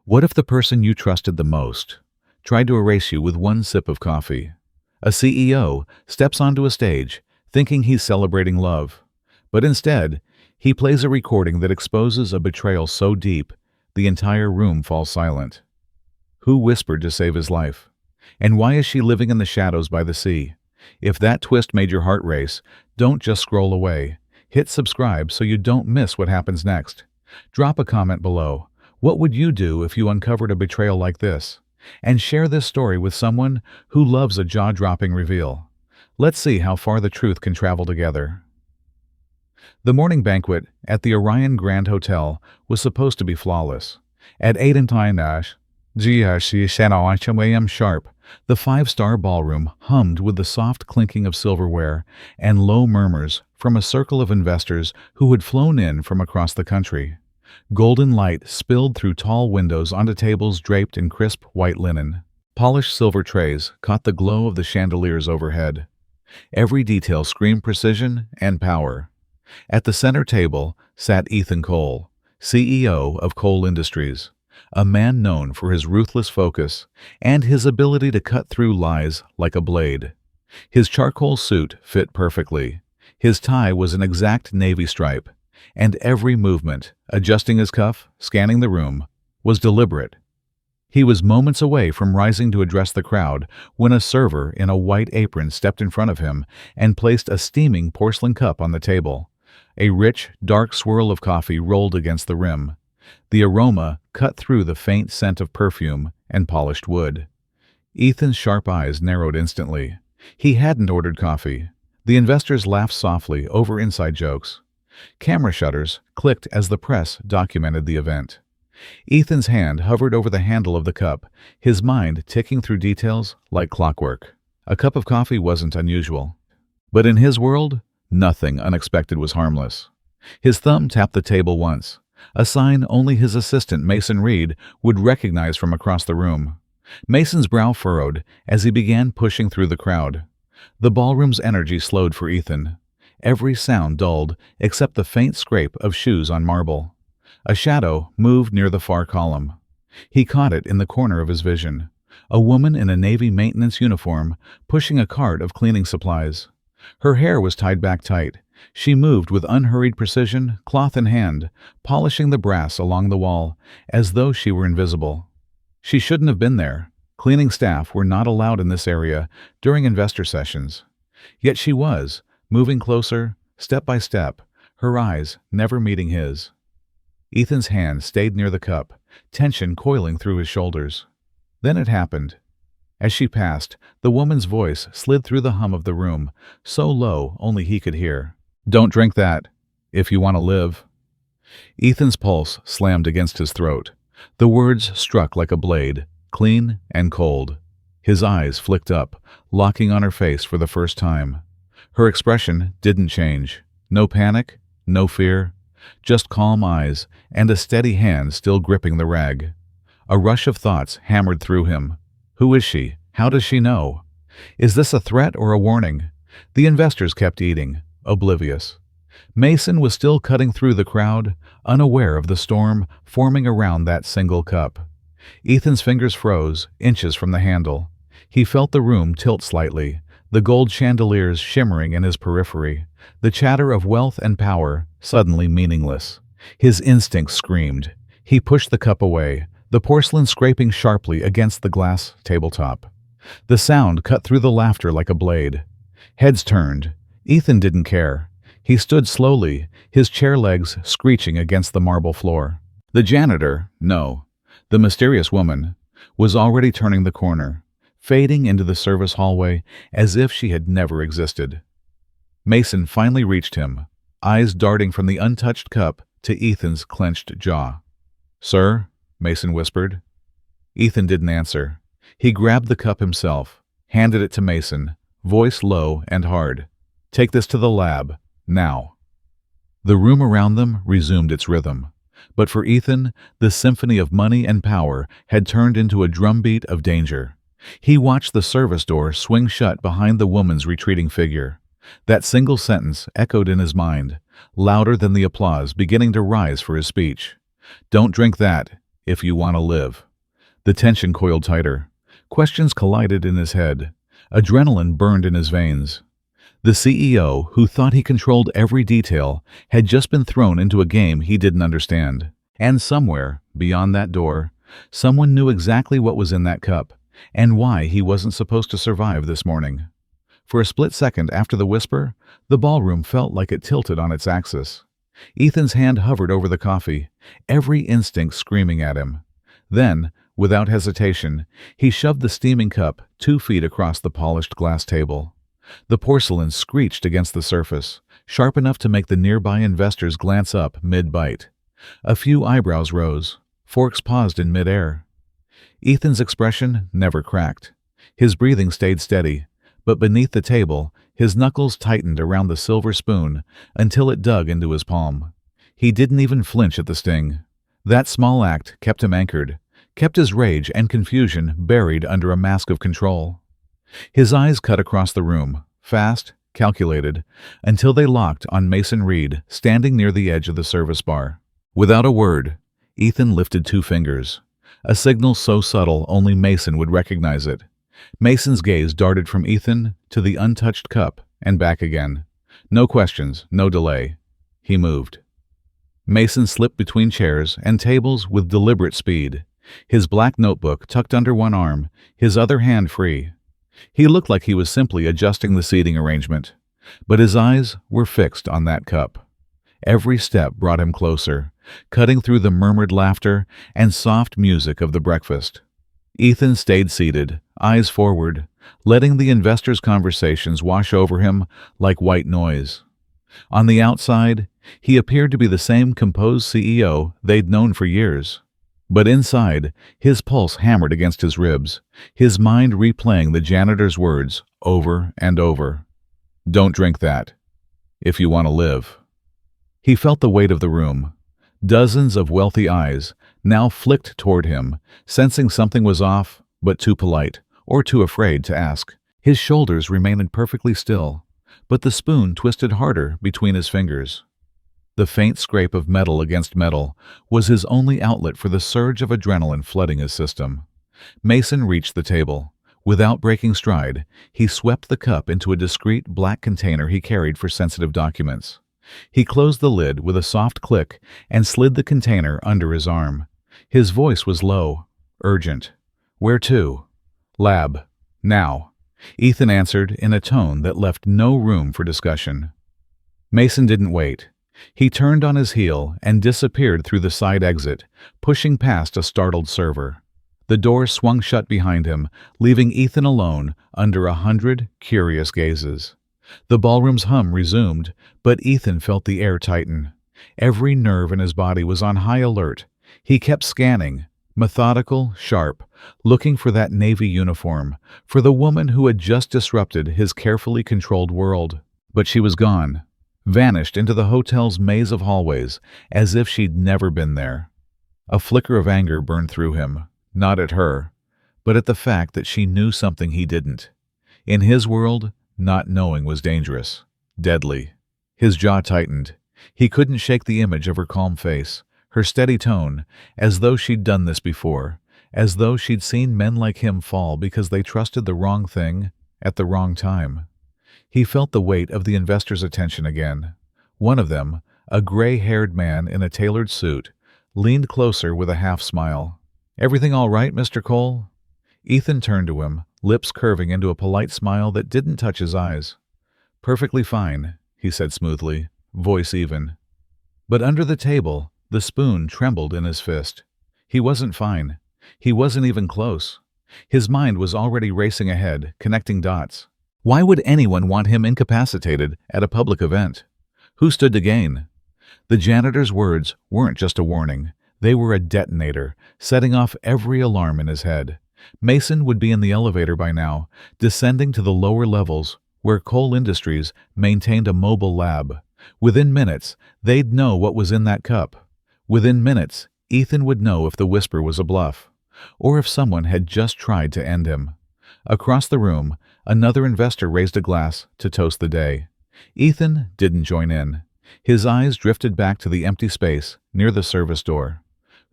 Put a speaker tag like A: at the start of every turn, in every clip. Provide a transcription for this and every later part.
A: What if the person you trusted the most tried to erase you with one sip of coffee? A CEO steps onto a stage thinking he's celebrating love, but instead, he plays a recording that exposes a betrayal so deep the entire room falls silent. Who whispered to save his life? And why is she living in the shadows by the sea? If that twist made your heart race, don't just scroll away. Hit subscribe so you don't miss what happens next. Drop a comment below. What would you do if you uncovered a betrayal like this? And share this story with someone who loves a jaw-dropping reveal. Let's see how far the truth can travel together. The morning banquet at the Orion Grand Hotel was supposed to be flawless. At 8 a.m. sharp, the five-star ballroom hummed with the soft clinking of silverware and low murmurs from a circle of investors who had flown in from across the country. Golden light spilled through tall windows onto tables draped in crisp white linen. Polished silver trays caught the glow of the chandeliers overhead. Every detail screamed precision and power. At the center table sat Ethan Cole, CEO of Cole Industries, a man known for his ruthless focus and his ability to cut through lies like a blade. His charcoal suit fit perfectly. His tie was an exact navy stripe, and every movement, adjusting his cuff, scanning the room, was deliberate. He was moments away from rising to address the crowd when a server in a white apron stepped in front of him and placed a steaming porcelain cup on the table. A rich, dark swirl of coffee rolled against the rim. The aroma cut through the faint scent of perfume and polished wood. Ethan's sharp eyes narrowed instantly. He hadn't ordered coffee. The investors laughed softly over inside jokes. Camera shutters clicked as the press documented the event. Ethan's hand hovered over the handle of the cup, his mind ticking through details like clockwork. A cup of coffee wasn't unusual. But in his world, nothing unexpected was harmless. His thumb tapped the table once, a sign only his assistant Mason Reed would recognize from across the room. Mason's brow furrowed as he began pushing through the crowd. The ballroom's energy slowed for Ethan. Every sound dulled except the faint scrape of shoes on marble. A shadow moved near the far column. He caught it in the corner of his vision. A woman in a Navy maintenance uniform pushing a cart of cleaning supplies. Her hair was tied back tight. She moved with unhurried precision, cloth in hand, polishing the brass along the wall, as though she were invisible. She shouldn't have been there. Cleaning staff were not allowed in this area during investor sessions. Yet she was, moving closer, step by step, her eyes never meeting his. Ethan's hand stayed near the cup, tension coiling through his shoulders. Then it happened. As she passed, the woman's voice slid through the hum of the room, so low only he could hear. "Don't drink that, if you want to live." Ethan's pulse slammed against his throat. The words struck like a blade, clean and cold. His eyes flicked up, locking on her face for the first time. Her expression didn't change. No panic, no fear, just calm eyes and a steady hand still gripping the rag. A rush of thoughts hammered through him. Who is she? How does she know? Is this a threat or a warning? The investors kept eating, oblivious. Mason was still cutting through the crowd, unaware of the storm forming around that single cup. Ethan's fingers froze, inches from the handle. He felt the room tilt slightly, the gold chandeliers shimmering in his periphery, the chatter of wealth and power suddenly meaningless. His instincts screamed. He pushed the cup away, the porcelain scraping sharply against the glass tabletop. The sound cut through the laughter like a blade. Heads turned. Ethan didn't care. He stood slowly, his chair legs screeching against the marble floor. The janitor, no, the mysterious woman, was already turning the corner, fading into the service hallway as if she had never existed. Mason finally reached him, eyes darting from the untouched cup to Ethan's clenched jaw. "Sir?" Mason whispered. Ethan didn't answer. He grabbed the cup himself, handed it to Mason, voice low and hard. "Take this to the lab, now." The room around them resumed its rhythm. But for Ethan, the symphony of money and power had turned into a drumbeat of danger. He watched the service door swing shut behind the woman's retreating figure. That single sentence echoed in his mind, louder than the applause beginning to rise for his speech. "Don't drink that, If you want to live. The tension coiled tighter. Questions collided in his head. Adrenaline burned in his veins. The CEO, who thought he controlled every detail, had just been thrown into a game he didn't understand. And somewhere, beyond that door, someone knew exactly what was in that cup, and why he wasn't supposed to survive this morning. For a split second after the whisper, the ballroom felt like it tilted on its axis. Ethan's hand hovered over the coffee, every instinct screaming at him. Then, without hesitation, he shoved the steaming cup 2 feet across the polished glass table. The porcelain screeched against the surface, sharp enough to make the nearby investors glance up mid-bite. A few eyebrows rose. Forks paused in mid-air. Ethan's expression never cracked. His breathing stayed steady, but beneath the table, his knuckles tightened around the silver spoon until it dug into his palm. He didn't even flinch at the sting. That small act kept him anchored, kept his rage and confusion buried under a mask of control. His eyes cut across the room, fast, calculated, until they locked on Mason Reed standing near the edge of the service bar. Without a word, Ethan lifted 2 fingers, a signal so subtle only Mason would recognize it. Mason's gaze darted from Ethan to the untouched cup and back again. No questions, no delay. He moved. Mason slipped between chairs and tables with deliberate speed, his black notebook tucked under one arm, his other hand free. He looked like he was simply adjusting the seating arrangement, but his eyes were fixed on that cup. Every step brought him closer, cutting through the murmured laughter and soft music of the breakfast. Ethan stayed seated, eyes forward, letting the investors' conversations wash over him like white noise. On the outside, he appeared to be the same composed CEO they'd known for years. But inside, his pulse hammered against his ribs, his mind replaying the janitor's words over and over. Don't drink that, if you want to live. He felt the weight of the room. Dozens of wealthy eyes now flicked toward him, sensing something was off, but too polite, or too afraid to ask. His shoulders remained perfectly still, but the spoon twisted harder between his fingers. The faint scrape of metal against metal was his only outlet for the surge of adrenaline flooding his system. Mason reached the table. Without breaking stride, he swept the cup into a discreet black container he carried for sensitive documents. He closed the lid with a soft click and slid the container under his arm. His voice was low, urgent. Where to? Lab. Now. Ethan answered in a tone that left no room for discussion. Mason didn't wait. He turned on his heel and disappeared through the side exit, pushing past a startled server. The door swung shut behind him, leaving Ethan alone under 100 curious gazes. The ballroom's hum resumed, but Ethan felt the air tighten. Every nerve in his body was on high alert. He kept scanning, methodical, sharp, looking for that Navy uniform, for the woman who had just disrupted his carefully controlled world. But she was gone, vanished into the hotel's maze of hallways, as if she'd never been there. A flicker of anger burned through him, not at her, but at the fact that she knew something he didn't. In his world, not knowing was dangerous, deadly. His jaw tightened. He couldn't shake the image of her calm face, her steady tone, as though she'd done this before, as though she'd seen men like him fall because they trusted the wrong thing at the wrong time. He felt the weight of the investors' attention again. One of them, a gray-haired man in a tailored suit, leaned closer with a half-smile. "Everything all right, Mr. Cole?" Ethan turned to him, lips curving into a polite smile that didn't touch his eyes. "Perfectly fine," he said smoothly, voice even. But under the table, the spoon trembled in his fist. He wasn't fine. He wasn't even close. His mind was already racing ahead, connecting dots. Why would anyone want him incapacitated at a public event? Who stood to gain? The janitor's words weren't just a warning. They were a detonator, setting off every alarm in his head. Mason would be in the elevator by now, descending to the lower levels, where Cole Industries maintained a mobile lab. Within minutes, they'd know what was in that cup. Within minutes, Ethan would know if the whisper was a bluff, or if someone had just tried to end him. Across the room, another investor raised a glass to toast the day. Ethan didn't join in. His eyes drifted back to the empty space near the service door.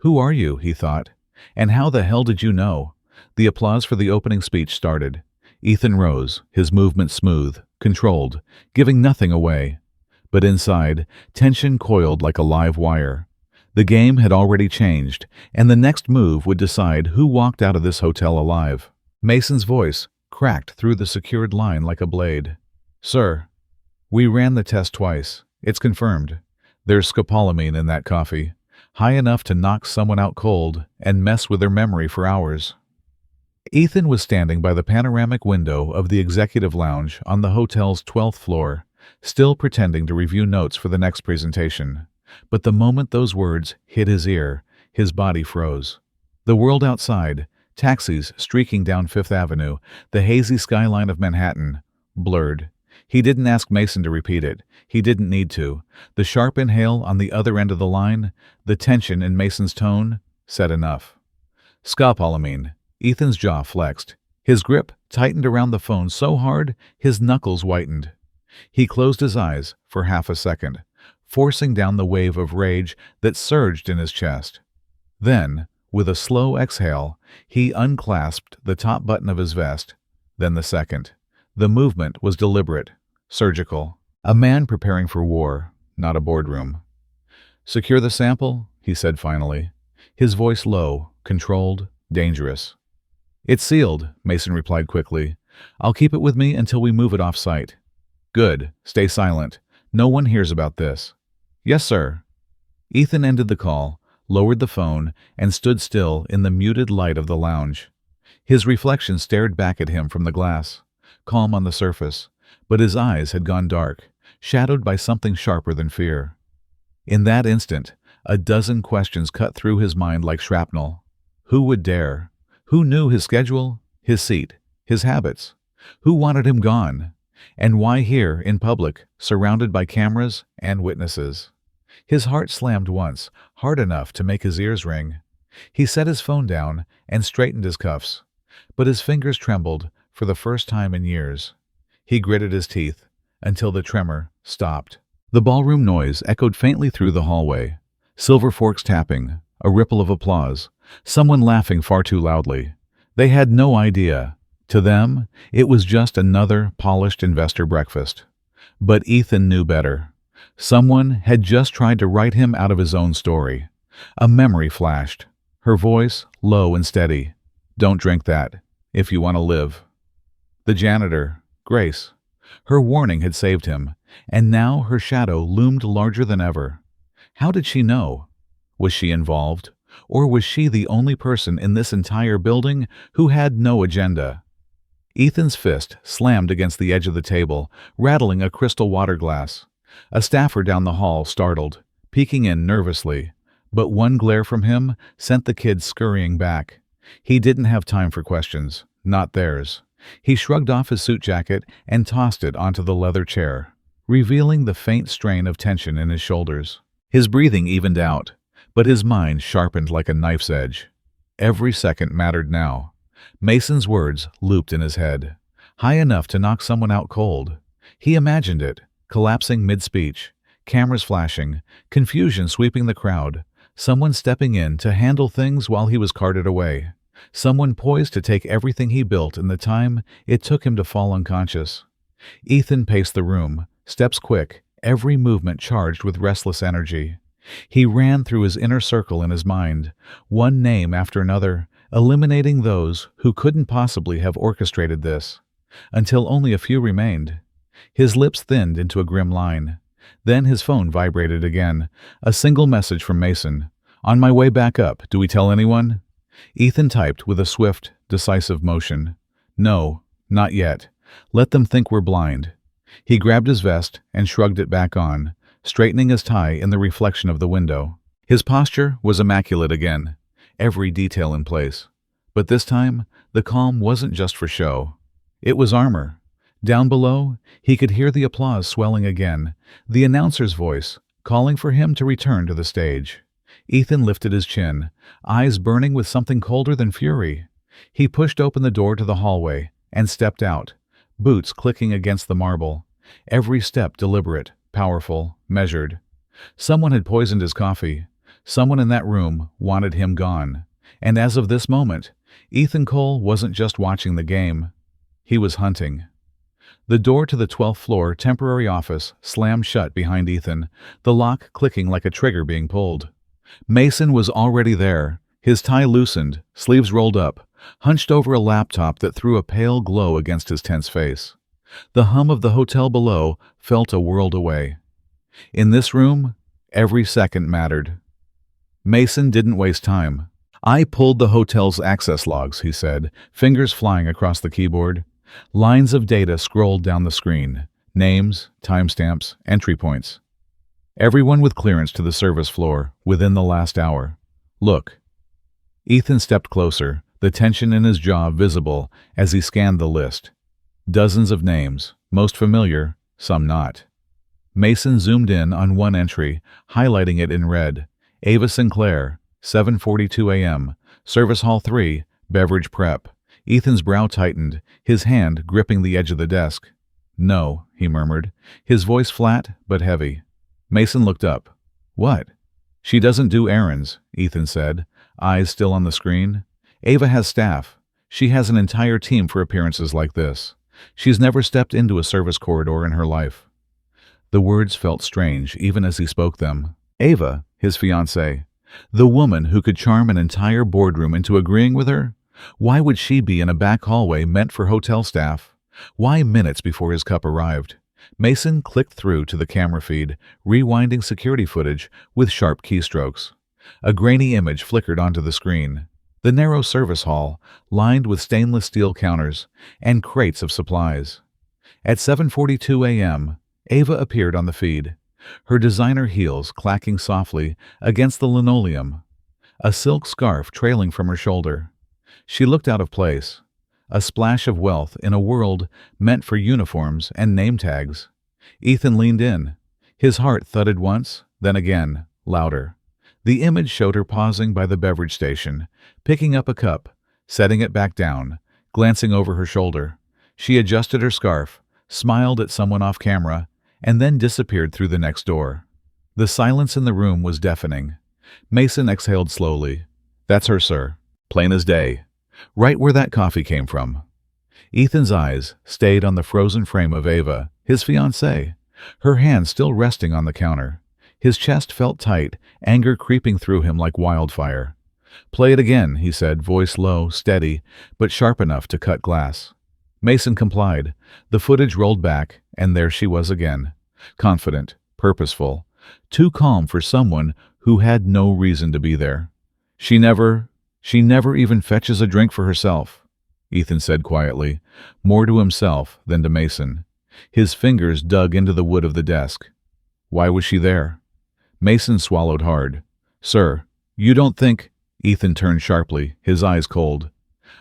A: "Who are you?" he thought. "And how the hell did you know?" The applause for the opening speech started. Ethan rose, his movements smooth, controlled, giving nothing away. But inside, tension coiled like a live wire. The game had already changed, and the next move would decide who walked out of this hotel alive. Mason's voice cracked through the secured line like a blade. "Sir, we ran the test twice. It's confirmed. There's scopolamine in that coffee, high enough to knock someone out cold and mess with their memory for hours." Ethan was standing by the panoramic window of the executive lounge on the hotel's 12th floor, still pretending to review notes for the next presentation. But the moment those words hit his ear, his body froze. The world outside, taxis streaking down Fifth Avenue, the hazy skyline of Manhattan, blurred. He didn't ask Mason to repeat it. He didn't need to. The sharp inhale on the other end of the line, the tension in Mason's tone, said enough. Scopolamine. Ethan's jaw flexed. His grip tightened around the phone so hard his knuckles whitened. He closed his eyes for half a second, forcing down the wave of rage that surged in his chest. Then, with a slow exhale, he unclasped the top button of his vest, then the second. The movement was deliberate, surgical. A man preparing for war, not a boardroom. "Secure the sample," he said finally, his voice low, controlled, dangerous. "It's sealed," Mason replied quickly. "I'll keep it with me until we move it off-site." "Good. Stay silent. No one hears about this." "Yes, sir." Ethan ended the call, lowered the phone, and stood still in the muted light of the lounge. His reflection stared back at him from the glass, calm on the surface, but his eyes had gone dark, shadowed by something sharper than fear. In that instant, a dozen questions cut through his mind like shrapnel. Who would dare? Who knew his schedule, his seat, his habits? Who wanted him gone? And why here, in public, surrounded by cameras and witnesses? His heart slammed once, hard enough to make his ears ring. He set his phone down and straightened his cuffs, but his fingers trembled for the first time in years. He gritted his teeth until the tremor stopped. The ballroom noise echoed faintly through the hallway. Silver forks tapping, a ripple of applause, someone laughing far too loudly. They had no idea. To them, it was just another polished investor breakfast. But Ethan knew better. Someone had just tried to write him out of his own story. A memory flashed, her voice low and steady. "Don't drink that, if you want to live." The janitor, Grace. Her warning had saved him, and now her shadow loomed larger than ever. How did she know? Was she involved? Or was she the only person in this entire building who had no agenda? Ethan's fist slammed against the edge of the table, rattling a crystal water glass. A staffer down the hall startled, peeking in nervously, but one glare from him sent the kid scurrying back. He didn't have time for questions, not theirs. He shrugged off his suit jacket and tossed it onto the leather chair, revealing the faint strain of tension in his shoulders. His breathing evened out, but his mind sharpened like a knife's edge. Every second mattered now. Mason's words looped in his head, high enough to knock someone out cold. He imagined it, collapsing mid-speech, cameras flashing, confusion sweeping the crowd, someone stepping in to handle things while he was carted away, someone poised to take everything he built in the time it took him to fall unconscious. Ethan paced the room, steps quick, every movement charged with restless energy. He ran through his inner circle in his mind, one name after another, eliminating those who couldn't possibly have orchestrated this, until only a few remained. His lips thinned into a grim line. Then his phone vibrated again, a single message from Mason. "On my way back up, do we tell anyone?" Ethan typed with a swift, decisive motion. "No, not yet. Let them think we're blind." He grabbed his vest and shrugged it back on, straightening his tie in the reflection of the window. His posture was immaculate again, every detail in place. But this time, the calm wasn't just for show. It was armor. Down below, he could hear the applause swelling again, the announcer's voice, calling for him to return to the stage. Ethan lifted his chin, eyes burning with something colder than fury. He pushed open the door to the hallway and stepped out, boots clicking against the marble, every step deliberate, powerful, measured. Someone had poisoned his coffee. Someone in that room wanted him gone. And as of this moment, Ethan Cole wasn't just watching the game. He was hunting. The door to the 12th floor temporary office slammed shut behind Ethan, the lock clicking like a trigger being pulled. Mason was already there, his tie loosened, sleeves rolled up, hunched over a laptop that threw a pale glow against his tense face. The hum of the hotel below felt a world away. In this room, every second mattered. Mason didn't waste time. I pulled the hotel's access logs, he said, fingers flying across the keyboard. Lines of data scrolled down the screen. Names, timestamps, entry points. Everyone with clearance to the service floor within the last hour. Look. Ethan stepped closer, the tension in his jaw visible as he scanned the list. Dozens of names, most familiar, some not. Mason zoomed in on one entry, highlighting it in red. Ava Sinclair, 7:42 a.m., Service Hall 3, Beverage Prep. Ethan's brow tightened, his hand gripping the edge of the desk. No, he murmured, his voice flat but heavy. Mason looked up. What? She doesn't do errands, Ethan said, eyes still on the screen. Ava has staff. She has an entire team for appearances like this. She's never stepped into a service corridor in her life. The words felt strange even as he spoke them. Ava, his fiancée, the woman who could charm an entire boardroom into agreeing with her? Why would she be in a back hallway meant for hotel staff? Why minutes before his cup arrived? Mason clicked through to the camera feed, rewinding security footage with sharp keystrokes. A grainy image flickered onto the screen. The narrow service hall, lined with stainless steel counters and crates of supplies. At 7:42 a.m., Ava appeared on the feed, her designer heels clacking softly against the linoleum, a silk scarf trailing from her shoulder. She looked out of place, a splash of wealth in a world meant for uniforms and name tags. Ethan leaned in. His heart thudded once, then again, louder. The image showed her pausing by the beverage station, picking up a cup, setting it back down, glancing over her shoulder. She adjusted her scarf, smiled at someone off camera, and then disappeared through the next door. The silence in the room was deafening. Mason exhaled slowly. That's her, sir. Plain as day. Right where that coffee came from. Ethan's eyes stayed on the frozen frame of Ava, his fiancée, her hand still resting on the counter. His chest felt tight, anger creeping through him like wildfire. Play it again, he said, voice low, steady, but sharp enough to cut glass. Mason complied. The footage rolled back, and there she was again. Confident, purposeful, too calm for someone who had no reason to be there. She never even fetches a drink for herself, Ethan said quietly, more to himself than to Mason. His fingers dug into the wood of the desk. Why was she there? Mason swallowed hard. Sir, you don't think... Ethan turned sharply, his eyes cold.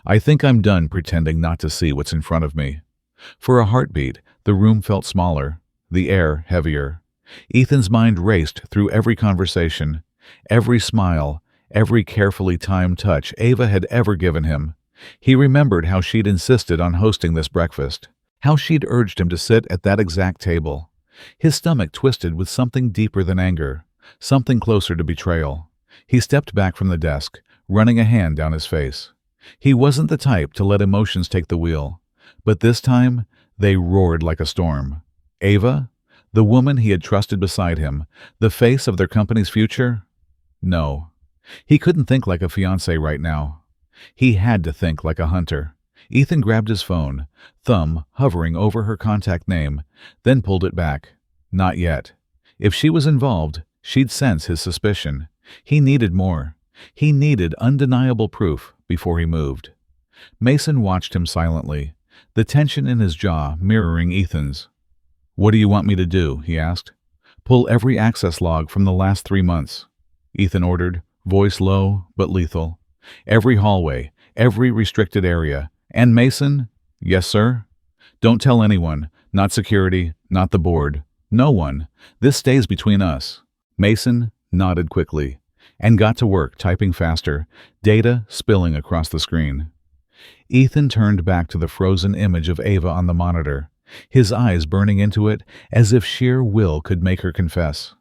A: I think I'm done pretending not to see what's in front of me. For a heartbeat, the room felt smaller, the air heavier. Ethan's mind raced through every conversation, every smile, every carefully timed touch Ava had ever given him. He remembered how she'd insisted on hosting this breakfast, how she'd urged him to sit at that exact table. His stomach twisted with something deeper than anger, something closer to betrayal. He stepped back from the desk, running a hand down his face. He wasn't the type to let emotions take the wheel, but this time they roared like a storm. Ava, the woman he had trusted beside him, the face of their company's future? No. He couldn't think like a fiancé right now. He had to think like a hunter. Ethan grabbed his phone, thumb hovering over her contact name, then pulled it back. Not yet. If she was involved, she'd sense his suspicion. He needed more. He needed undeniable proof before he moved. Mason watched him silently, the tension in his jaw mirroring Ethan's. What do you want me to do? He asked. Pull every access log from the last 3 months, Ethan ordered, voice low but lethal. Every hallway, every restricted area. And Mason? Yes, sir? Don't tell anyone, not security, not the board. No one. This stays between us. Mason nodded quickly and got to work typing faster, data spilling across the screen. Ethan turned back to the frozen image of Ava on the monitor, his eyes burning into it as if sheer will could make her confess.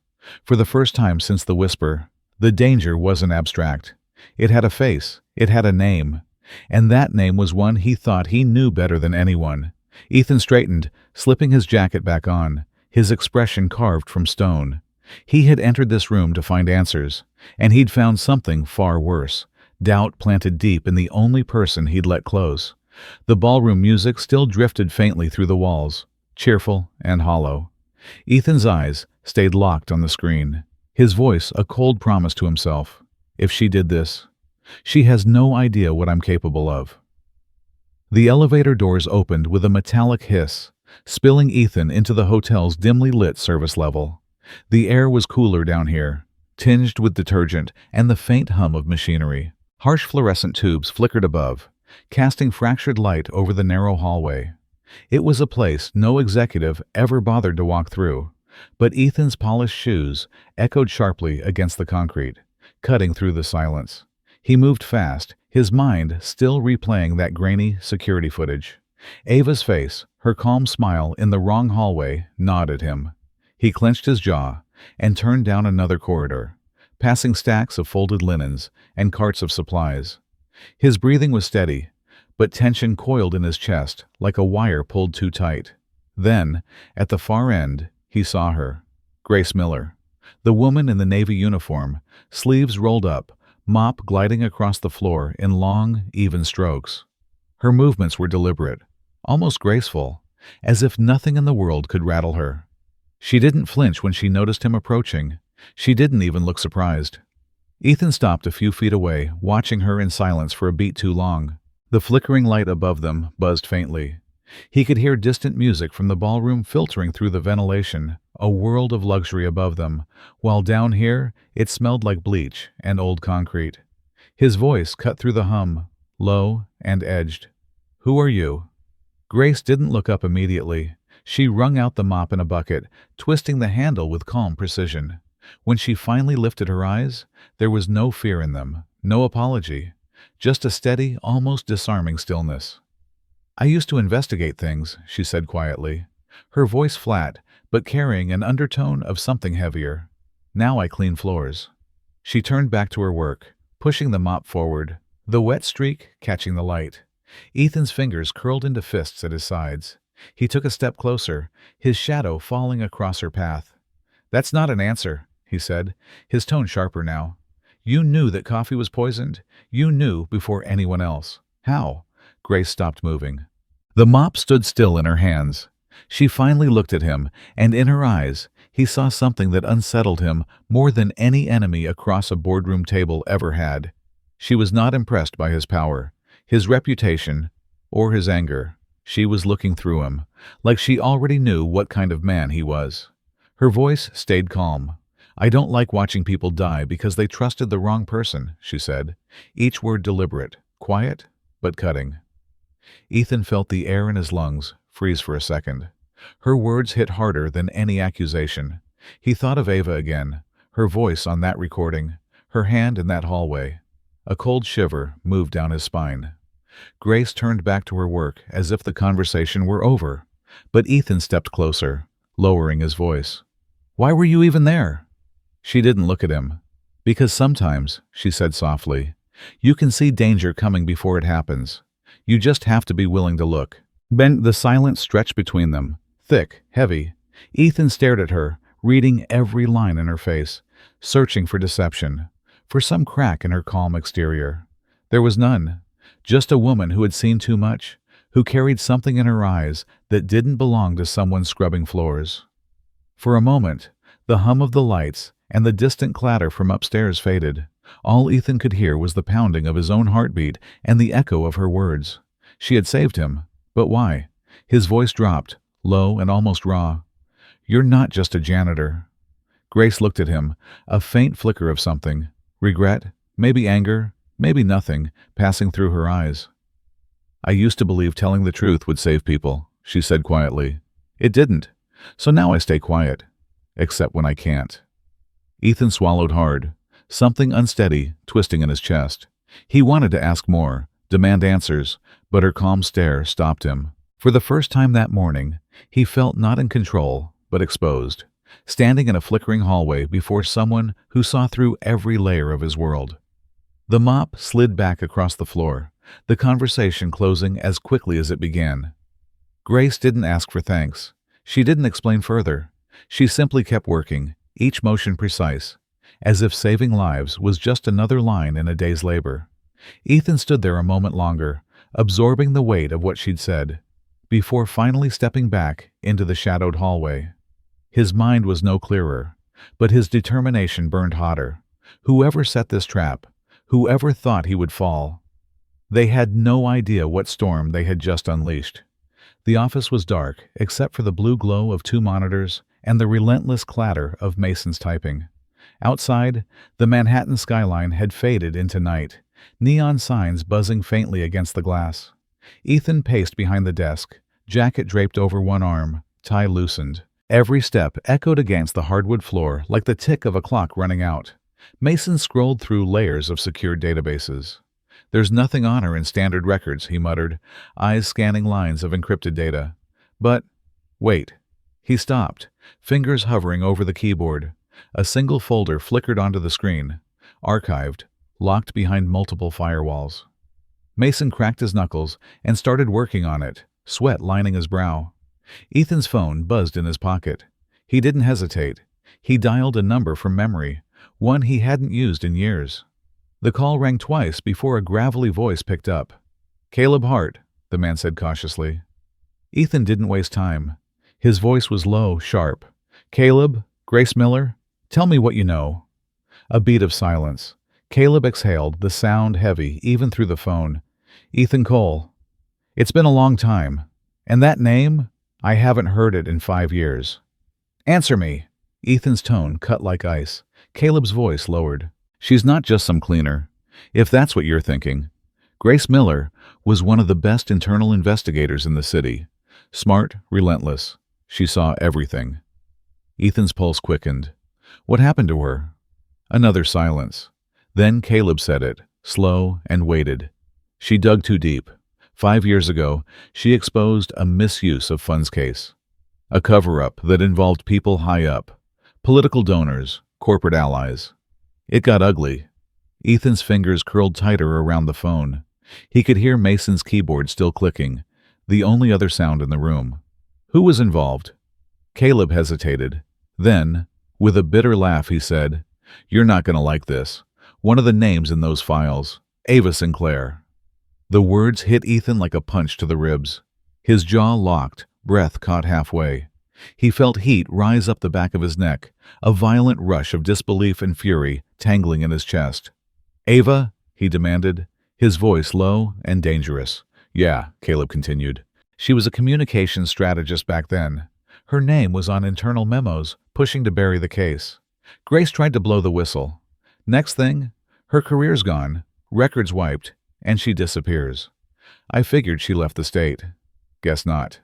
A: For the first time since the whisper, The danger wasn't abstract. It had a face, it had a name, and that name was one he thought he knew better than anyone. Ethan straightened, slipping his jacket back on, his expression carved from stone. He had entered this room to find answers, and he'd found something far worse, doubt planted deep in the only person he'd let close. The ballroom music still drifted faintly through the walls, cheerful and hollow. Ethan's eyes stayed locked on the screen, his voice a cold promise to himself. If she did this, she has no idea what I'm capable of. The elevator doors opened with a metallic hiss, spilling Ethan into the hotel's dimly lit service level. The air was cooler down here, tinged with detergent and the faint hum of machinery. Harsh fluorescent tubes flickered above, casting fractured light over the narrow hallway. It was a place no executive ever bothered to walk through, but Ethan's polished shoes echoed sharply against the concrete, cutting through the silence. He moved fast, his mind still replaying that grainy security footage. Ava's face, her calm smile in the wrong hallway, nodded him. He clenched his jaw and turned down another corridor, passing stacks of folded linens and carts of supplies. His breathing was steady, but tension coiled in his chest like a wire pulled too tight. Then, at the far end, he saw her, Grace Miller, the woman in the Navy uniform, sleeves rolled up, mop gliding across the floor in long, even strokes. Her movements were deliberate, almost graceful, as if nothing in the world could rattle her. She didn't flinch when she noticed him approaching. She didn't even look surprised. Ethan stopped a few feet away, watching her in silence for a beat too long. The flickering light above them buzzed faintly. He could hear distant music from the ballroom filtering through the ventilation, a world of luxury above them, while down here it smelled like bleach and old concrete. His voice cut through the hum, low and edged. "Who are you?" Grace didn't look up immediately. She wrung out the mop in a bucket, twisting the handle with calm precision. When she finally lifted her eyes, there was no fear in them, no apology, just a steady, almost disarming stillness. "I used to investigate things," she said quietly, her voice flat, but carrying an undertone of something heavier. "Now I clean floors." She turned back to her work, pushing the mop forward, the wet streak catching the light. Ethan's fingers curled into fists at his sides. He took a step closer, his shadow falling across her path. "That's not an answer," he said, his tone sharper now. "You knew that coffee was poisoned. You knew before anyone else." "How?" Grace stopped moving. The mop stood still in her hands. She finally looked at him, and in her eyes, he saw something that unsettled him more than any enemy across a boardroom table ever had. She was not impressed by his power, his reputation, or his anger. She was looking through him, like she already knew what kind of man he was. Her voice stayed calm. "I don't like watching people die because they trusted the wrong person," she said, each word deliberate, quiet, but cutting. Ethan felt the air in his lungs freeze for a second. Her words hit harder than any accusation. He thought of Ava again, her voice on that recording, her hand in that hallway. A cold shiver moved down his spine. Grace turned back to her work as if the conversation were over, but Ethan stepped closer, lowering his voice. "Why were you even there?" She didn't look at him. "Because sometimes," she said softly, "you can see danger coming before it happens. You just have to be willing to look." The silence stretched between them, thick, heavy. Ethan stared at her, reading every line in her face, searching for deception, for some crack in her calm exterior. There was none. Just a woman who had seen too much, who carried something in her eyes that didn't belong to someone scrubbing floors. For a moment, the hum of the lights and the distant clatter from upstairs faded. All Ethan could hear was the pounding of his own heartbeat and the echo of her words. She had saved him, but why? His voice dropped, low and almost raw. "You're not just a janitor." Grace looked at him, a faint flicker of something, regret, maybe anger, maybe nothing, passing through her eyes. "I used to believe telling the truth would save people," she said quietly. "It didn't, so now I stay quiet, except when I can't." Ethan swallowed hard, something unsteady twisting in his chest. He wanted to ask more, demand answers, but her calm stare stopped him. For the first time that morning, he felt not in control, but exposed. standing in a flickering hallway before someone who saw through every layer of his world. The mop slid back across the floor, the conversation closing as quickly as it began. Grace didn't ask for thanks. She didn't explain further. She simply kept working, each motion precise, as if saving lives was just another line in a day's labor. Ethan stood there a moment longer, absorbing the weight of what she'd said, before finally stepping back into the shadowed hallway. His mind was no clearer, but his determination burned hotter. Whoever set this trap, whoever thought he would fall, they had no idea what storm they had just unleashed. The office was dark, except for the blue glow of 2 monitors and the relentless clatter of Mason's typing. Outside, the Manhattan skyline had faded into night, neon signs buzzing faintly against the glass. Ethan paced behind the desk, jacket draped over one arm, tie loosened. Every step echoed against the hardwood floor like the tick of a clock running out. Mason scrolled through layers of secured databases. "There's nothing on her in standard records," he muttered, eyes scanning lines of encrypted data. "But, wait." He stopped, fingers hovering over the keyboard. A single folder flickered onto the screen, archived, locked behind multiple firewalls. Mason cracked his knuckles and started working on it, sweat lining his brow. Ethan's phone buzzed in his pocket. He didn't hesitate. He dialed a number from memory, one he hadn't used in years. The call rang twice before a gravelly voice picked up. "Caleb Hart," the man said cautiously. Ethan didn't waste time. His voice was low, sharp. "Caleb? Grace Miller? Tell me what you know." A beat of silence. Caleb exhaled, the sound heavy, even through the phone. "Ethan Cole. It's been a long time. And that name? I haven't heard it in 5 years." "Answer me." Ethan's tone cut like ice. Caleb's voice lowered. "She's not just some cleaner, if that's what you're thinking. Grace Miller was one of the best internal investigators in the city. Smart, relentless. She saw everything." Ethan's pulse quickened. "What happened to her?" Another silence. Then Caleb said it, slow and weighted. "She dug too deep. 5 years ago, she exposed a misuse of funds case. A cover-up that involved people high up, political donors, corporate allies. It got ugly." Ethan's fingers curled tighter around the phone. He could hear Mason's keyboard still clicking, the only other sound in the room. "Who was involved?" Caleb hesitated. Then, with a bitter laugh, he said, "You're not going to like this. One of the names in those files, Ava Sinclair." The words hit Ethan like a punch to the ribs. His jaw locked, breath caught halfway. He felt heat rise up the back of his neck, a violent rush of disbelief and fury tangling in his chest. "Ava?" he demanded, his voice low and dangerous. "Yeah," Caleb continued. "She was a communications strategist back then. Her name was on internal memos, pushing to bury the case. Grace tried to blow the whistle. Next thing, her career's gone, records wiped, and she disappears. I figured she left the state. Guess not."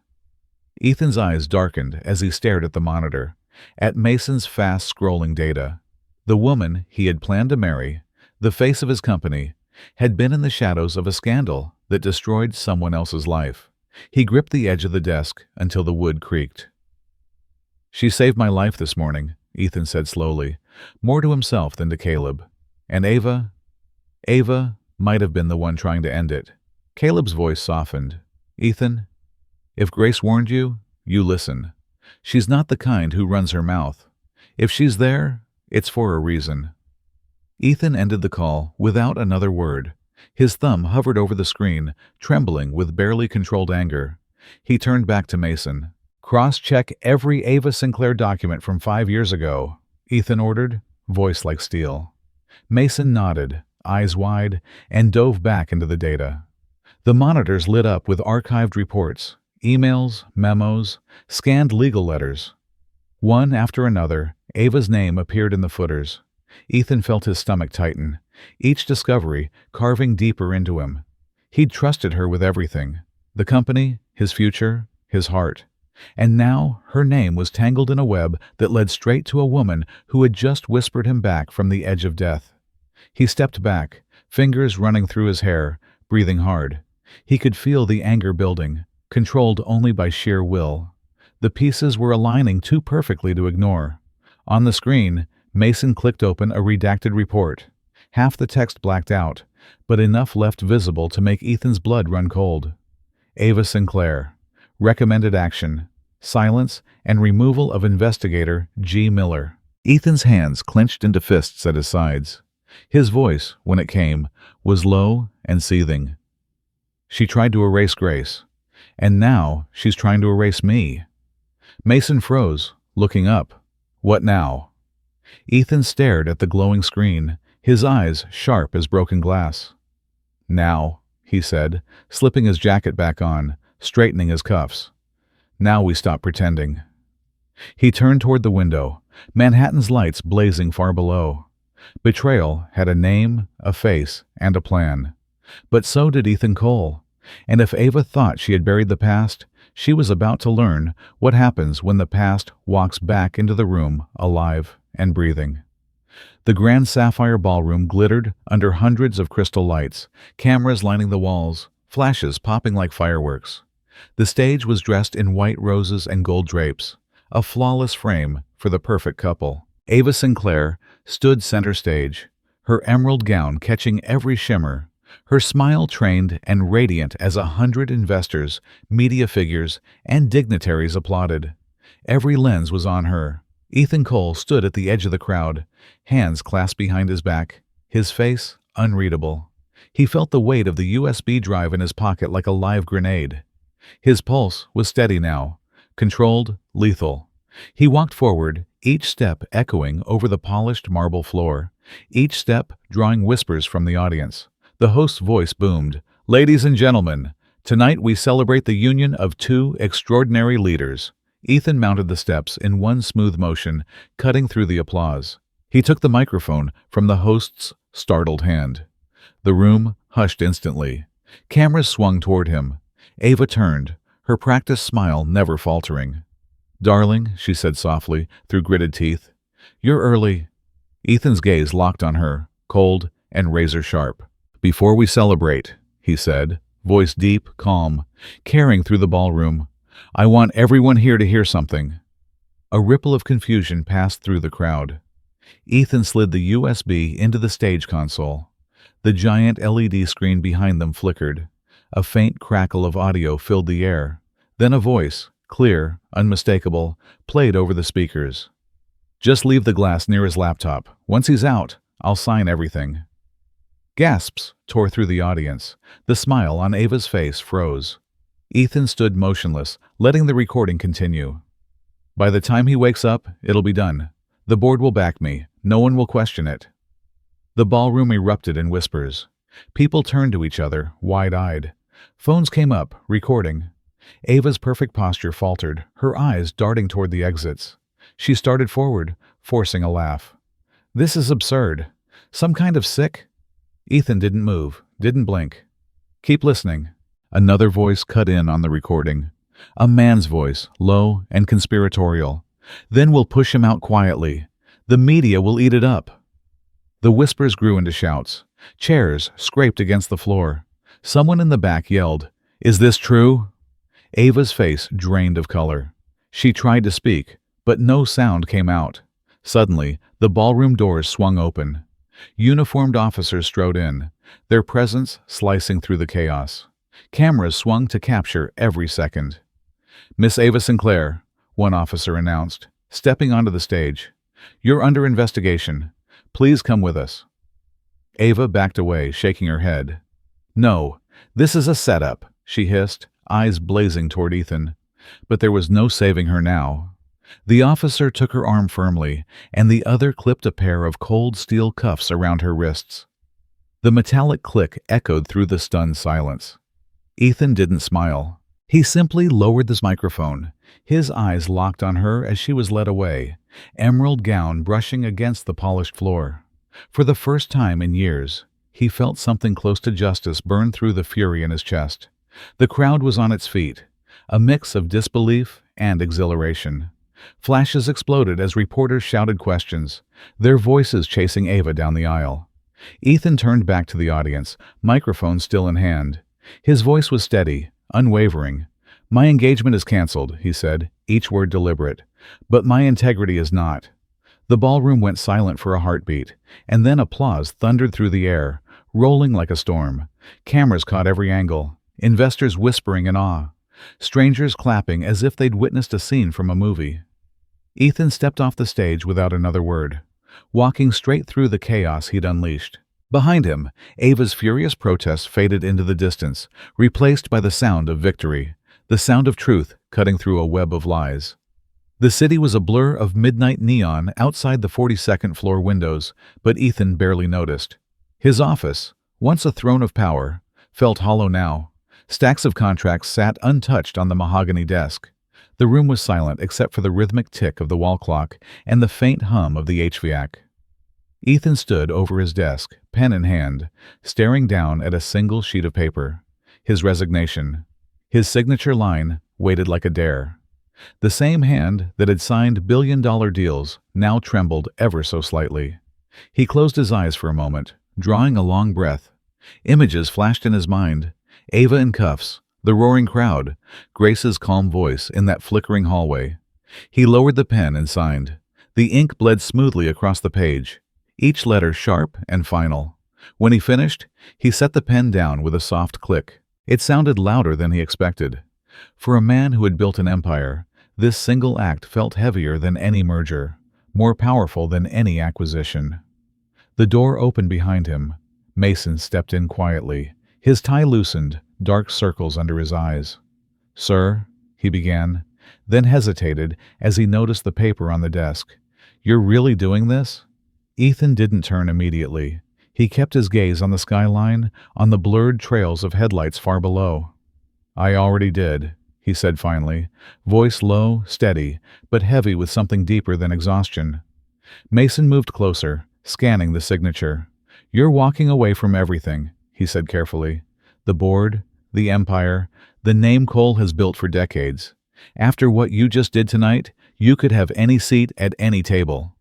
A: Ethan's eyes darkened as he stared at the monitor, at Mason's fast-scrolling data. The woman he had planned to marry, the face of his company, had been in the shadows of a scandal that destroyed someone else's life. He gripped the edge of the desk until the wood creaked. "She saved my life this morning," Ethan said slowly, more to himself than to Caleb. "And Ava might have been the one trying to end it." Caleb's voice softened. "Ethan, if Grace warned you, you listen. She's not the kind who runs her mouth. If she's there, it's for a reason." Ethan ended the call without another word. His thumb hovered over the screen, trembling with barely controlled anger. He turned back to Mason. "Cross-check every Ava Sinclair document from 5 years ago," Ethan ordered, voice like steel. Mason nodded, eyes wide, and dove back into the data. The monitors lit up with archived reports, emails, memos, scanned legal letters. One after another, Ava's name appeared in the footers. Ethan felt his stomach tighten, each discovery carving deeper into him. He'd trusted her with everything, the company, his future, his heart. And now her name was tangled in a web that led straight to a woman who had just whispered him back from the edge of death. He stepped back, fingers running through his hair, breathing hard. He could feel the anger building, controlled only by sheer will. The pieces were aligning too perfectly to ignore. On the screen, Mason clicked open a redacted report. Half the text blacked out, but enough left visible to make Ethan's blood run cold. Ava Sinclair. Recommended action: silence and removal of investigator G. Miller. Ethan's hands clenched into fists at his sides. His voice, when it came, was low and seething. She tried to erase Grace, and now she's trying to erase me. Mason froze, looking up. What now? Ethan stared at the glowing screen, his eyes sharp as broken glass. Now, he said, slipping his jacket back on, straightening his cuffs. Now we stop pretending. He turned toward the window, Manhattan's lights blazing far below. Betrayal had a name, a face, and a plan. But so did Ethan Cole. And if Ava thought she had buried the past, she was about to learn what happens when the past walks back into the room, alive and breathing. The grand sapphire ballroom glittered under hundreds of crystal lights, cameras lining the walls, flashes popping like fireworks. The stage was dressed in white roses and gold drapes, a flawless frame for the perfect couple. Ava Sinclair stood center stage, her emerald gown catching every shimmer, her smile trained and radiant as 100 investors, media figures, and dignitaries applauded. Every lens was on her. Ethan Cole stood at the edge of the crowd, hands clasped behind his back, his face unreadable. He felt the weight of the USB drive in his pocket like a live grenade. His pulse was steady now, controlled, lethal. He walked forward, each step echoing over the polished marble floor, each step drawing whispers from the audience. The host's voice boomed, "Ladies and gentlemen, tonight we celebrate the union of two extraordinary leaders." Ethan mounted the steps in one smooth motion, cutting through the applause. He took the microphone from the host's startled hand. The room hushed instantly. Cameras swung toward him. Ava turned, her practiced smile never faltering. "Darling," she said softly, through gritted teeth, "you're early." Ethan's gaze locked on her, cold and razor-sharp. "Before we celebrate," he said, voice deep, calm, carrying through the ballroom, "I want everyone here to hear something." A ripple of confusion passed through the crowd. Ethan slid the USB into the stage console. The giant LED screen behind them flickered. A faint crackle of audio filled the air. Then a voice, clear, unmistakable, played over the speakers. "Just leave the glass near his laptop. Once he's out, I'll sign everything." Gasps tore through the audience. The smile on Ava's face froze. Ethan stood motionless, letting the recording continue. "By the time he wakes up, it'll be done. The board will back me. No one will question it." The ballroom erupted in whispers. People turned to each other, wide-eyed. Phones came up, recording. Ava's perfect posture faltered, her eyes darting toward the exits. She started forward, forcing a laugh. "This is absurd. Some kind of sick?" Ethan didn't move, didn't blink. "Keep listening." Another voice cut in on the recording. A man's voice, low and conspiratorial. "Then we'll push him out quietly. The media will eat it up." The whispers grew into shouts. Chairs scraped against the floor. Someone in the back yelled, "Is this true?" Ava's face drained of color. She tried to speak, but no sound came out. Suddenly, the ballroom doors swung open. Uniformed officers strode in, their presence slicing through the chaos. Cameras swung to capture every second. "Miss Ava Sinclair," one officer announced, stepping onto the stage. "You're under investigation. Please come with us." Ava backed away, shaking her head. "No, this is a setup," she hissed, eyes blazing toward Ethan. But there was no saving her now. The officer took her arm firmly, and the other clipped a pair of cold steel cuffs around her wrists. The metallic click echoed through the stunned silence. Ethan didn't smile. He simply lowered the microphone, his eyes locked on her as she was led away, emerald gown brushing against the polished floor. For the first time in years, he felt something close to justice burn through the fury in his chest. The crowd was on its feet, a mix of disbelief and exhilaration. Flashes exploded as reporters shouted questions, their voices chasing Ava down the aisle. Ethan turned back to the audience, microphone still in hand. His voice was steady, unwavering, "My engagement is canceled," he said, each word deliberate. "But my integrity is not." The ballroom went silent for a heartbeat, and then applause thundered through the air, rolling like a storm. Cameras caught every angle, investors whispering in awe, strangers clapping as if they'd witnessed a scene from a movie. Ethan stepped off the stage without another word, walking straight through the chaos he'd unleashed. Behind him, Ava's furious protests faded into the distance, replaced by the sound of victory, the sound of truth cutting through a web of lies. The city was a blur of midnight neon outside the 42nd floor windows, but Ethan barely noticed. His office, once a throne of power, felt hollow now. Stacks of contracts sat untouched on the mahogany desk. The room was silent except for the rhythmic tick of the wall clock and the faint hum of the HVAC. Ethan stood over his desk, pen in hand, staring down at a single sheet of paper. His resignation. His signature line waited like a dare. The same hand that had signed billion-dollar deals now trembled ever so slightly. He closed his eyes for a moment, drawing a long breath. Images flashed in his mind. Ava in cuffs, the roaring crowd, Grace's calm voice in that flickering hallway. He lowered the pen and signed. The ink bled smoothly across the page, each letter sharp and final. When he finished, he set the pen down with a soft click. It sounded louder than he expected. For a man who had built an empire, this single act felt heavier than any merger, more powerful than any acquisition. The door opened behind him. Mason stepped in quietly, his tie loosened, dark circles under his eyes. "Sir," he began, then hesitated as he noticed the paper on the desk. "You're really doing this?" Ethan didn't turn immediately. He kept his gaze on the skyline, on the blurred trails of headlights far below. "I already did," he said finally, voice low, steady, but heavy with something deeper than exhaustion. Mason moved closer, scanning the signature. "You're walking away from everything," he said carefully. "The board, the empire, the name Cole has built for decades. After what you just did tonight, you could have any seat at any table."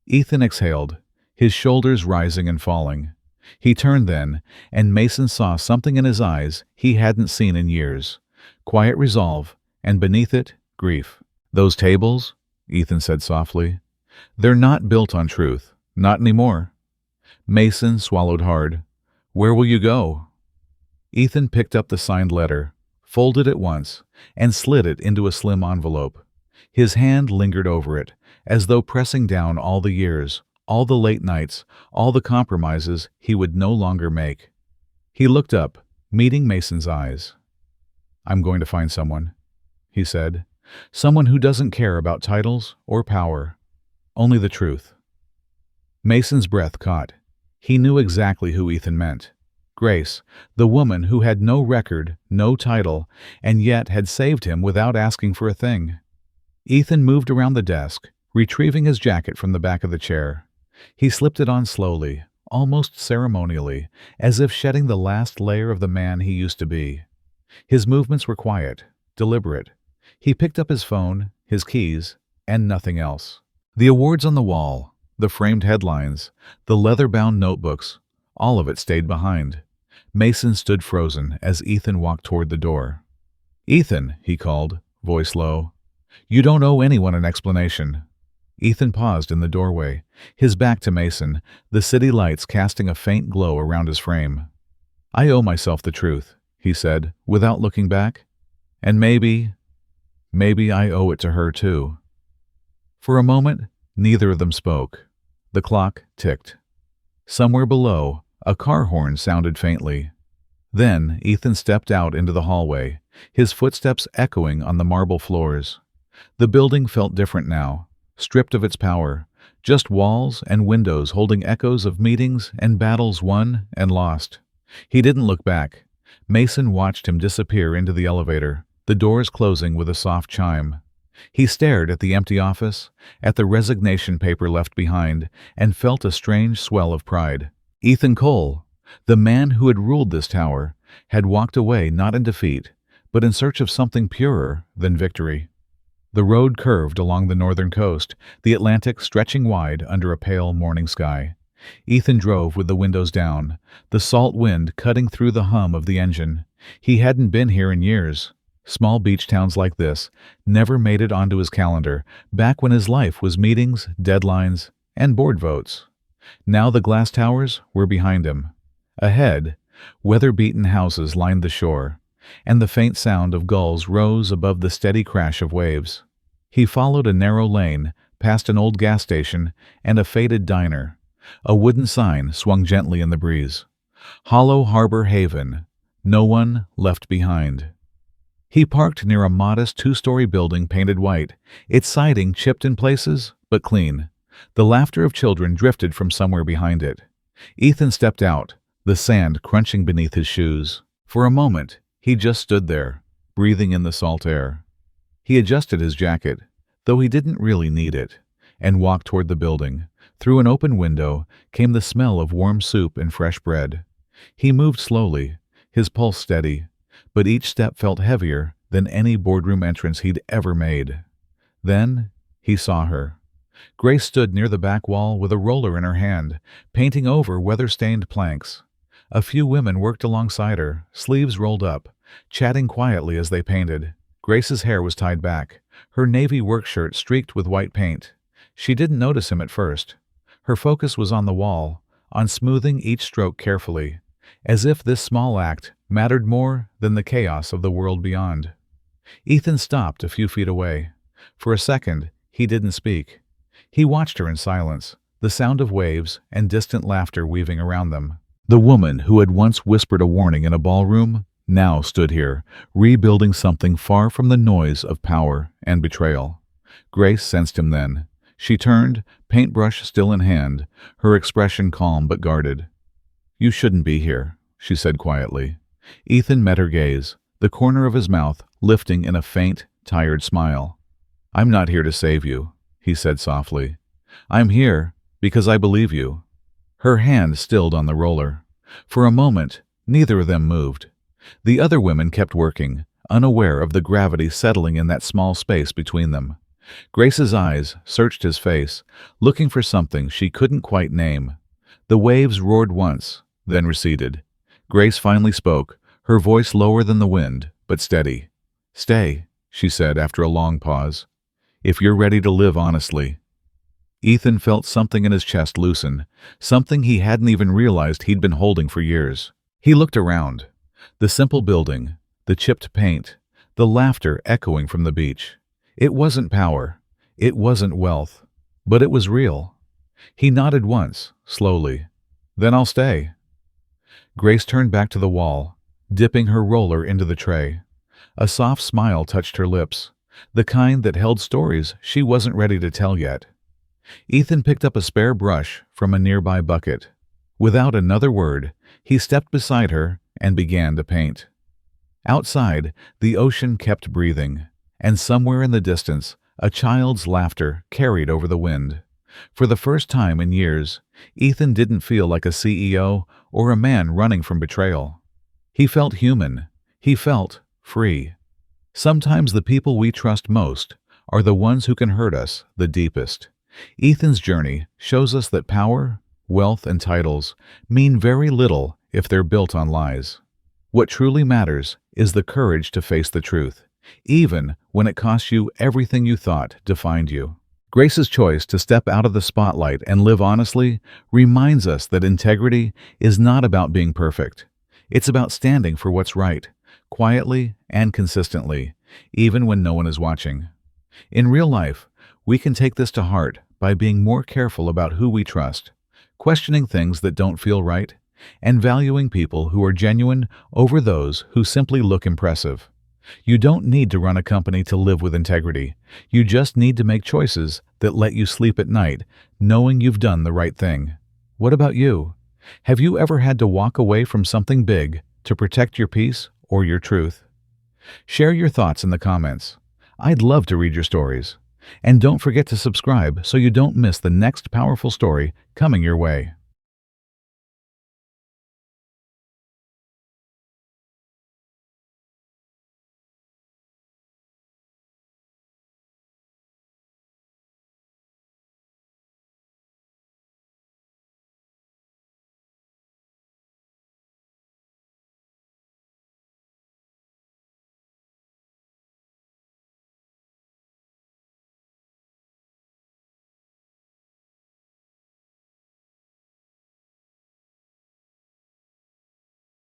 A: Ethan exhaled, his shoulders rising and falling. He turned then, and Mason saw something in his eyes he hadn't seen in years. Quiet resolve, and beneath it, grief. "Those tables," Ethan said softly, "they're not built on truth. Not anymore." Mason swallowed hard. "Where will you go?" Ethan picked up the signed letter, folded it once, and slid it into a slim envelope. His hand lingered over it, as though pressing down all the years, all the late nights, all the compromises he would no longer make. He looked up, meeting Mason's eyes. "I'm going to find someone," he said. "Someone who doesn't care about titles or power. Only the truth." Mason's breath caught. He knew exactly who Ethan meant. Grace, the woman who had no record, no title, and yet had saved him without asking for a thing. Ethan moved around the desk, retrieving his jacket from the back of the chair. He slipped it on slowly, almost ceremonially, as if shedding the last layer of the man he used to be. His movements were quiet, deliberate. He picked up his phone, his keys, and nothing else. The awards on the wall, the framed headlines, the leather-bound notebooks, all of it stayed behind. Mason stood frozen as Ethan walked toward the door. "Ethan," he called, voice low. "You don't owe anyone an explanation." Ethan paused in the doorway, his back to Mason, the city lights casting a faint glow around his frame. "I owe myself the truth," he said, without looking back. "And maybe I owe it to her too." For a moment, neither of them spoke. The clock ticked. Somewhere below, a car horn sounded faintly. Then Ethan stepped out into the hallway, his footsteps echoing on the marble floors. The building felt different now, stripped of its power, just walls and windows holding echoes of meetings and battles won and lost. He didn't look back. Mason watched him disappear into the elevator, the doors closing with a soft chime. He stared at the empty office, at the resignation paper left behind, and felt a strange swell of pride. Ethan Cole, the man who had ruled this tower, had walked away not in defeat, but in search of something purer than victory. The road curved along the northern coast, the Atlantic stretching wide under a pale morning sky. Ethan drove with the windows down, the salt wind cutting through the hum of the engine. He hadn't been here in years. Small beach towns like this never made it onto his calendar back when his life was meetings, deadlines, and board votes. Now the glass towers were behind him. Ahead, weather-beaten houses lined the shore, and the faint sound of gulls rose above the steady crash of waves. He followed a narrow lane, past an old gas station and a faded diner. A wooden sign swung gently in the breeze. Hollow Harbor Haven. No one left behind. He parked near a modest two-story building painted white, its siding chipped in places, but clean. The laughter of children drifted from somewhere behind it. Ethan stepped out, the sand crunching beneath his shoes. For a moment, he just stood there, breathing in the salt air. He adjusted his jacket, though he didn't really need it, and walked toward the building. Through an open window came the smell of warm soup and fresh bread. He moved slowly, his pulse steady, but each step felt heavier than any boardroom entrance he'd ever made. Then he saw her. Grace stood near the back wall with a roller in her hand, painting over weather-stained planks. A few women worked alongside her, sleeves rolled up, chatting quietly as they painted. Grace's hair was tied back, her navy work shirt streaked with white paint. She didn't notice him at first. Her focus was on the wall, on smoothing each stroke carefully, as if this small act mattered more than the chaos of the world beyond. Ethan stopped a few feet away. For a second, he didn't speak. He watched her in silence, the sound of waves and distant laughter weaving around them. The woman who had once whispered a warning in a ballroom now stood here, rebuilding something far from the noise of power and betrayal. Grace sensed him then. She turned, paintbrush still in hand, her expression calm but guarded. "You shouldn't be here," she said quietly. Ethan met her gaze, the corner of his mouth lifting in a faint, tired smile. "I'm not here to save you," he said softly. "I'm here because I believe you." Her hand stilled on the roller. For a moment, neither of them moved. The other women kept working, unaware of the gravity settling in that small space between them. Grace's eyes searched his face, looking for something she couldn't quite name. The waves roared once, then receded. Grace finally spoke, her voice lower than the wind, but steady. "Stay," she said after a long pause. "If you're ready to live honestly." Ethan felt something in his chest loosen, something he hadn't even realized he'd been holding for years. He looked around. The simple building, the chipped paint, the laughter echoing from the beach. It wasn't power, it wasn't wealth, but it was real. He nodded once, slowly. "Then I'll stay." Grace turned back to the wall, dipping her roller into the tray. A soft smile touched her lips, the kind that held stories she wasn't ready to tell yet. Ethan picked up a spare brush from a nearby bucket. Without another word, he stepped beside her and began to paint. Outside, the ocean kept breathing, and somewhere in the distance, a child's laughter carried over the wind. For the first time in years, Ethan didn't feel like a CEO or a man running from betrayal. He felt human. He felt free. Sometimes the people we trust most are the ones who can hurt us the deepest. Ethan's journey shows us that power, wealth, and titles mean very little if they're built on lies. What truly matters is the courage to face the truth, even when it costs you everything you thought defined you. Grace's choice to step out of the spotlight and live honestly reminds us that integrity is not about being perfect. It's about standing for what's right, quietly and consistently, even when no one is watching. In real life, we can take this to heart by being more careful about who we trust, questioning things that don't feel right, and valuing people who are genuine over those who simply look impressive. You don't need to run a company to live with integrity. You just need to make choices that let you sleep at night, knowing you've done the right thing. What about you? Have you ever had to walk away from something big to protect your peace or your truth? Share your thoughts in the comments. I'd love to read your stories. And don't forget to subscribe so you don't miss the next powerful story coming your way.